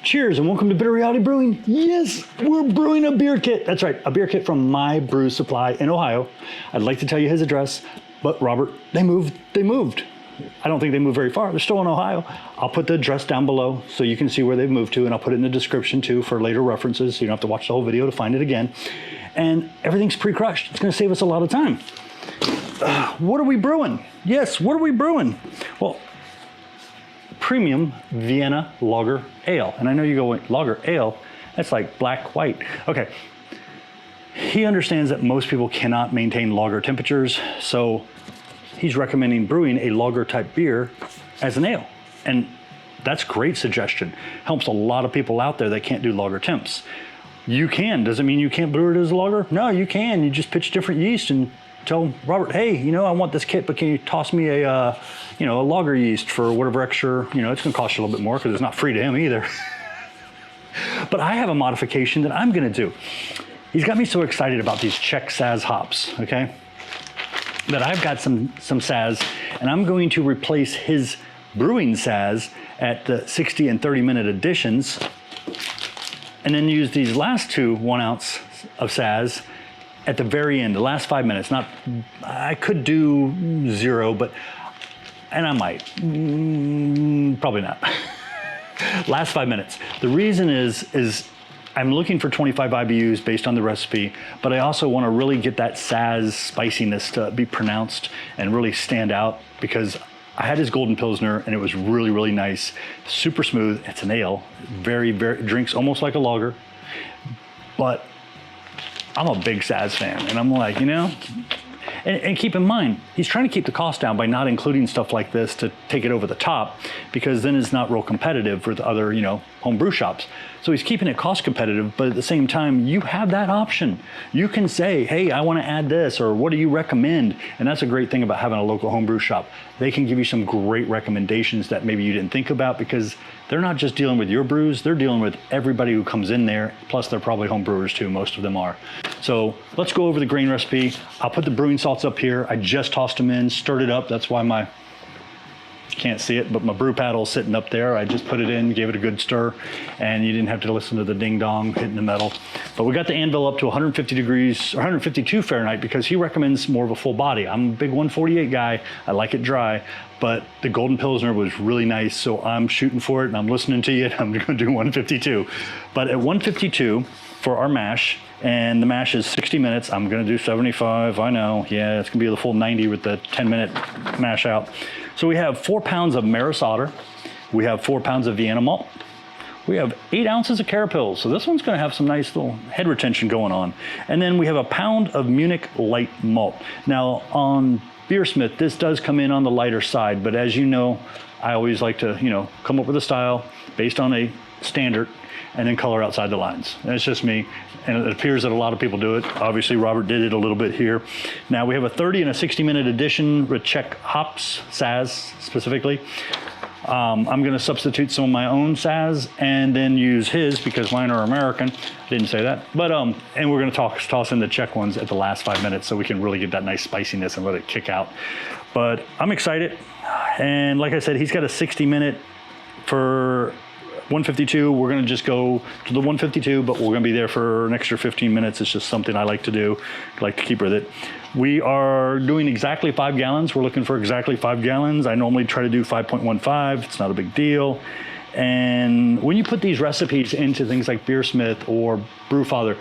Cheers and welcome to Bitter Reality Brewing. Yes, we're brewing a beer kit. That's right, a beer kit from My Brew Supply in Ohio. I'd like to tell you his address, but Robert, they moved. I don't think they moved very far. They're still in Ohio. I'll put the address down below so you can see where they've moved to, and I'll put it in the description too for later references so you don't have to watch the whole video to find it again. And everything's pre-crushed. It's gonna save us a lot of time. What are we brewing? Yes, what are we brewing? Well, premium Vienna lager ale. And I know you go, lager ale, that's like black, white. Okay, he understands that most people cannot maintain lager temperatures, so he's recommending brewing a lager type beer as an ale. And that's a great suggestion. Helps a lot of people out there that can't do lager temps. You can, does it mean you can't brew it as a lager? No, you can, you just pitch different yeast and tell Robert, hey, you know, I want this kit, but can you toss me a lager yeast for whatever extra, it's gonna cost you a little bit more because it's not free to him either. But I have a modification that I'm gonna do. He's got me so excited about these Czech Saz hops, okay? That I've got some Saz, and I'm going to replace his brewing Saz at the 60 and 30 minute additions, and then use these last two 1 ounce of Saz at the very end, the last 5 minutes. I could do 0, and I might, probably not. Last 5 minutes. The reason is I'm looking for 25 IBUs based on the recipe, but I also want to really get that Saz spiciness to be pronounced and really stand out, because I had his Golden Pilsner and it was really, really nice. Super smooth. It's an ale. Very, drinks almost like a lager, but I'm a big Saz fan, and I'm like, and keep in mind, he's trying to keep the cost down by not including stuff like this to take it over the top, because then it's not real competitive with other, home brew shops. So he's keeping it cost competitive, but at the same time, you have that option. You can say, hey, I want to add this, or what do you recommend? And that's a great thing about having a local home brew shop. They can give you some great recommendations that maybe you didn't think about, because they're not just dealing with your brews, they're dealing with everybody who comes in there, plus they're probably home brewers too, most of them are. So let's go over the grain recipe. I'll put the brewing salts up here. I just tossed them in, stirred it up. That's why you can't see it, but my brew paddle's sitting up there. I just put it in, gave it a good stir, and you didn't have to listen to the ding dong hitting the metal. But we got the anvil up to 150 degrees, or 152 Fahrenheit, because he recommends more of a full body. I'm a big 148 guy. I like it dry, but the Golden Pilsner was really nice, so I'm shooting for it, and I'm listening to you, and I'm gonna do 152. But at 152 for our mash, and the mash is 60 minutes. I'm gonna do 75, I know. Yeah, it's gonna be the full 90 with the 10-minute mash out. So we have 4 pounds of Maris Otter. We have 4 pounds of Vienna malt. We have 8 ounces of Carapils. So this one's gonna have some nice little head retention going on. And then we have a pound of Munich light malt. Now on Beersmith, this does come in on the lighter side, but as you know, I always like to, come up with a style based on a standard and then color outside the lines. That's just me. And it appears that a lot of people do it. Obviously, Robert did it a little bit here. Now we have a 30 and a 60-minute addition with Czech hops, Saz specifically. I'm gonna substitute some of my own Saz and then use his, because mine are American. Didn't say that. But, and we're gonna toss in the Czech ones at the last 5 minutes so we can really get that nice spiciness and let it kick out. But I'm excited. And like I said, he's got a 60-minute for 152. We're gonna just go to the 152, but we're gonna be there for an extra 15 minutes. It's just something I like to do. I like to keep with it. We are doing exactly 5 gallons. We're looking for exactly 5 gallons. I normally try to do 5.15. It's not a big deal. And when you put these recipes into things like Beersmith or Brewfather,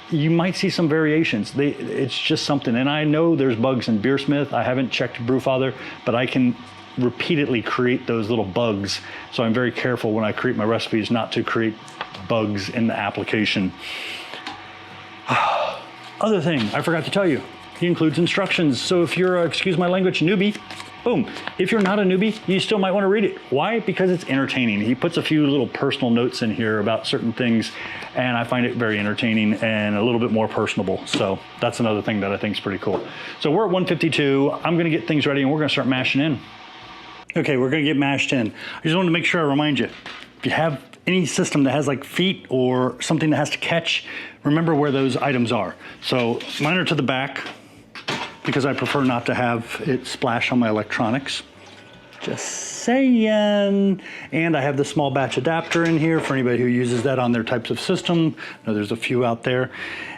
you might see some variations. It's just something. And I know there's bugs in Beersmith. I haven't checked Brewfather, but I can repeatedly create those little bugs. So I'm very careful when I create my recipes not to create bugs in the application. Other thing I forgot to tell you, he includes instructions. So if you're, excuse my language, newbie, boom. If you're not a newbie, you still might want to read it. Why? Because it's entertaining. He puts a few little personal notes in here about certain things, and I find it very entertaining and a little bit more personable. So that's another thing that I think is pretty cool. So we're at 152. I'm going to get things ready and we're going to start mashing in. Okay, we're gonna get mashed in. I just wanted to make sure I remind you, if you have any system that has like feet or something that has to catch, remember where those items are. So mine are to the back because I prefer not to have it splash on my electronics. Just saying. And I have the small batch adapter in here for anybody who uses that on their types of system. I know there's a few out there.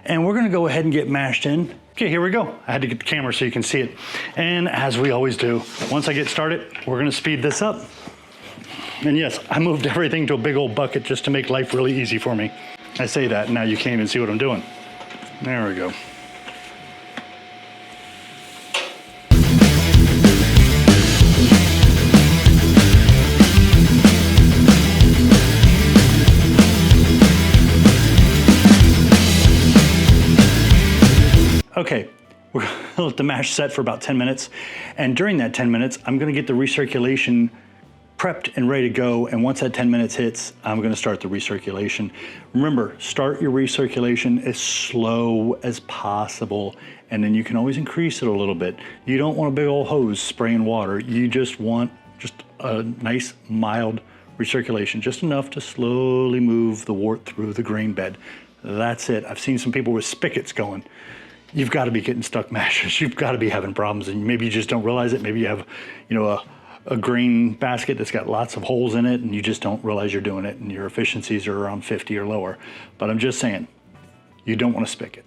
And we're gonna go ahead and get mashed in. Okay, here we go. I had to get the camera so you can see it. And as we always do, once I get started, we're gonna speed this up. And yes, I moved everything to a big old bucket just to make life really easy for me. I say that, now you can't even see what I'm doing. There we go. Okay, we're gonna let the mash set for about 10 minutes. And during that 10 minutes, I'm gonna get the recirculation prepped and ready to go. And once that 10 minutes hits, I'm gonna start the recirculation. Remember, start your recirculation as slow as possible. And then you can always increase it a little bit. You don't want a big old hose spraying water. You just want just a nice, mild recirculation, just enough to slowly move the wort through the grain bed. That's it. I've seen some people with spigots going. You've got to be getting stuck mashes. You've got to be having problems, and maybe you just don't realize it. Maybe you have, you know, a grain basket that's got lots of holes in it, and you just don't realize you're doing it, and your efficiencies are around 50 or lower. But I'm just saying, you don't want to spigot.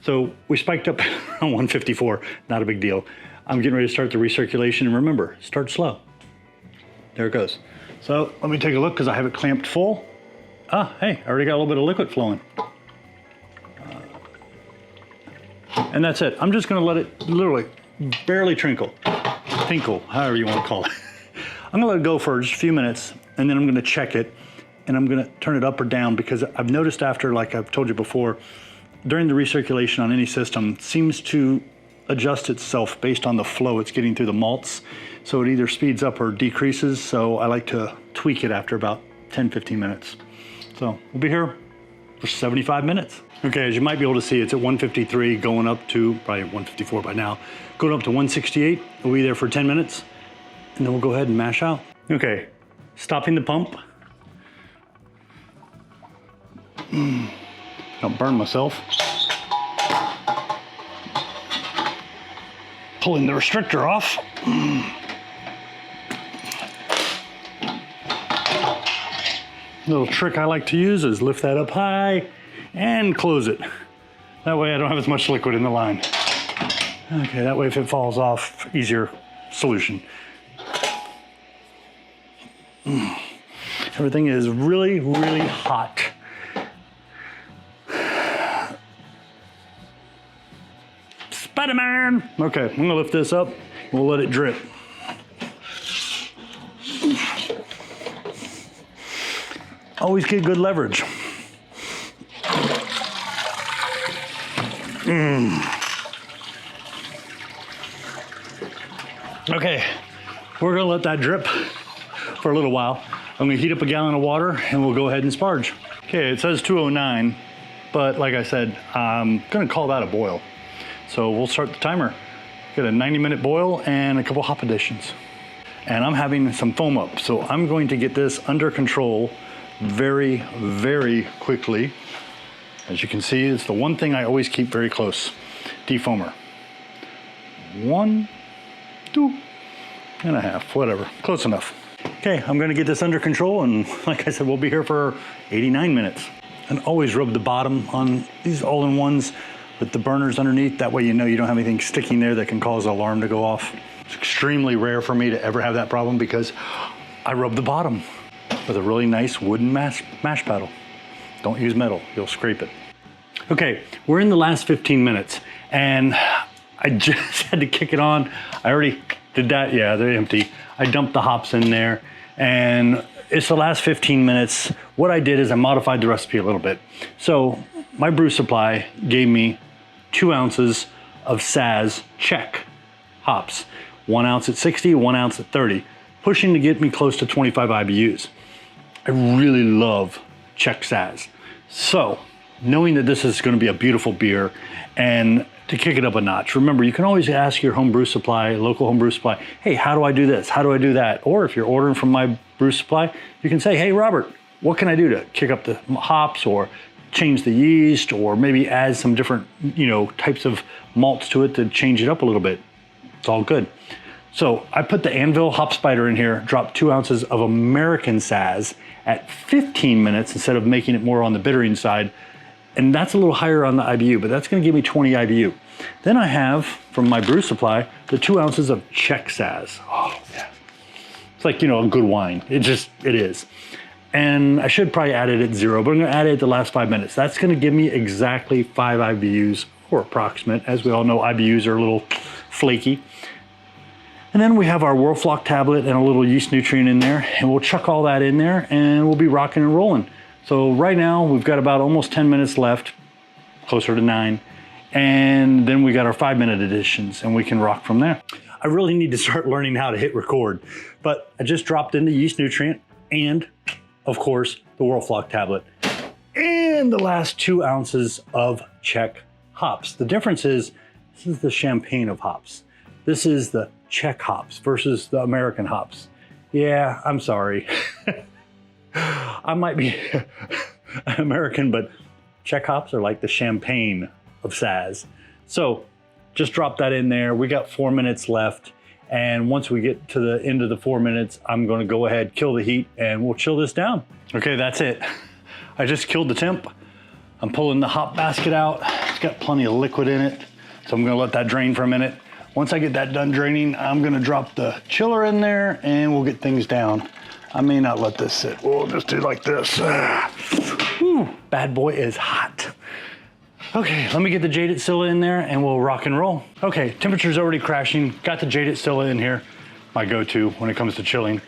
So we spiked up on 154, not a big deal. I'm getting ready to start the recirculation, and remember, start slow. There it goes. So let me take a look because I have it clamped full. Ah, hey, I already got a little bit of liquid flowing. And that's it. I'm just gonna let it literally barely tinkle, however you want to call it. I'm gonna let it go for just a few minutes, and then I'm gonna check it, and I'm gonna turn it up or down, because I've noticed after, like I've told you before, during the recirculation on any system, it seems to adjust itself based on the flow it's getting through the malts. So it either speeds up or decreases. So I like to tweak it after about 10, 15 minutes. So we'll be here for 75 minutes. Okay, as you might be able to see, it's at 153 going up to, probably 154 by now, going up to 168. We'll be there for 10 minutes, and then we'll go ahead and mash out. Okay, stopping the pump. Don't burn myself. Pulling the restrictor off. Little trick I like to use is lift that up high and close it. That way I don't have as much liquid in the line. Okay, that way if it falls off, easier solution. Everything is really, really hot. Spider-Man! Okay, I'm gonna lift this up. We'll let it drip. Always get good leverage. Okay, we're gonna let that drip for a little while. I'm gonna heat up a gallon of water and we'll go ahead and sparge. Okay, it says 209, but like I said, I'm gonna call that a boil. So we'll start the timer. Get a 90-minute boil and a couple hop additions. And I'm having some foam up, so I'm going to get this under control very, very quickly. As you can see, it's the one thing I always keep very close. Defoamer. 1, 2.5, whatever, close enough. Okay, I'm gonna get this under control, and like I said, we'll be here for 89 minutes. And always rub the bottom on these all-in-ones with the burners underneath. That way you know you don't have anything sticking there that can cause an alarm to go off. It's extremely rare for me to ever have that problem because I rub the bottom with a really nice wooden mash paddle. Don't use metal, you'll scrape it. Okay, we're in the last 15 minutes and I just had to kick it on. I already did that, yeah, they're empty. I dumped the hops in there and it's the last 15 minutes. What I did is I modified the recipe a little bit. So My Brew Supply gave me 2 ounces of Saz Czech hops. 1 ounce at 60, 1 ounce at 30, pushing to get me close to 25 IBUs. I really love Czech Saz. So, knowing that this is gonna be a beautiful beer and to kick it up a notch, remember, you can always ask your home brew supply, local home brew supply, hey, how do I do this? How do I do that? Or if you're ordering from My Brew Supply, you can say, hey, Robert, what can I do to kick up the hops or change the yeast or maybe add some different, types of malts to it to change it up a little bit. It's all good. So I put the Anvil hop spider in here, dropped 2 ounces of American Saz at 15 minutes instead of making it more on the bittering side. And that's a little higher on the IBU, but that's gonna give me 20 IBU. Then I have, from my brew supply, the 2 ounces of Czech Saz. Oh yeah. It's like, you know, a good wine. It is. And I should probably add it at 0, but I'm gonna add it at the last 5 minutes. That's gonna give me exactly 5 IBUs, or approximate. As we all know, IBUs are a little flaky. And then we have our Whirlfloc tablet and a little yeast nutrient in there, and we'll chuck all that in there and we'll be rocking and rolling. So right now we've got about almost 10 minutes left, closer to 9. And then we got our 5-minute additions and we can rock from there. I really need to start learning how to hit record, but I just dropped in the yeast nutrient and of course the Whirlfloc tablet and the last 2 ounces of Czech hops. The difference is this is the champagne of hops. This is the Czech hops versus the American hops. Yeah, I'm sorry. I might be American, but Czech hops are like the champagne of Saz. So just drop that in there. We got 4 minutes left. And once we get to the end of the 4 minutes, I'm gonna go ahead, kill the heat, and we'll chill this down. Okay, that's it. I just killed the temp. I'm pulling the hop basket out. It's got plenty of liquid in it. So I'm gonna let that drain for a minute. Once I get that done draining, I'm gonna drop the chiller in there and we'll get things down. I may not let this sit. We'll just do like this. Whew, bad boy is hot. Okay, let me get the jaded Scylla in there and we'll rock and roll. Okay, temperature's already crashing. Got the jaded Scylla in here, my go-to when it comes to chilling.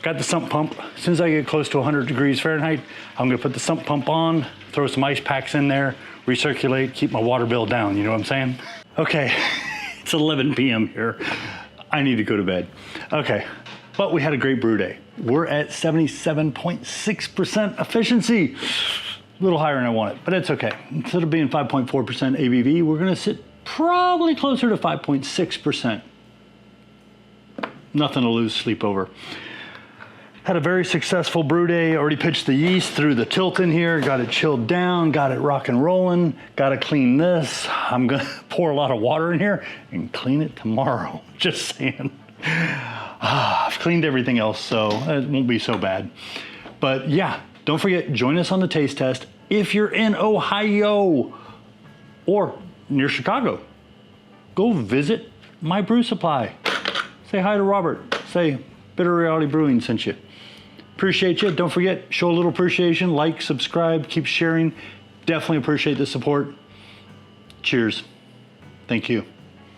Got the sump pump. As soon as I get close to 100 degrees Fahrenheit, I'm gonna put the sump pump on, throw some ice packs in there, recirculate, keep my water bill down, you know what I'm saying? Okay, it's 11 p.m. here. I need to go to bed. Okay, but we had a great brew day. We're at 77.6% efficiency. A little higher than I wanted, but it's okay. Instead of being 5.4% ABV, we're gonna sit probably closer to 5.6%. Nothing to lose sleep over. Had a very successful brew day. Already pitched the yeast through the tilt in here, got it chilled down, got it rock and rolling, got to clean this. I'm gonna pour a lot of water in here and clean it tomorrow, just saying. I've cleaned everything else, so it won't be so bad. But yeah, don't forget, join us on the taste test if you're in Ohio or near Chicago. Go visit My Brew Supply. Say hi to Robert. Say Bitter Reality Brewing sent you. Appreciate you. Don't forget, show a little appreciation. Like, subscribe, keep sharing. Definitely appreciate the support. Cheers. Thank you.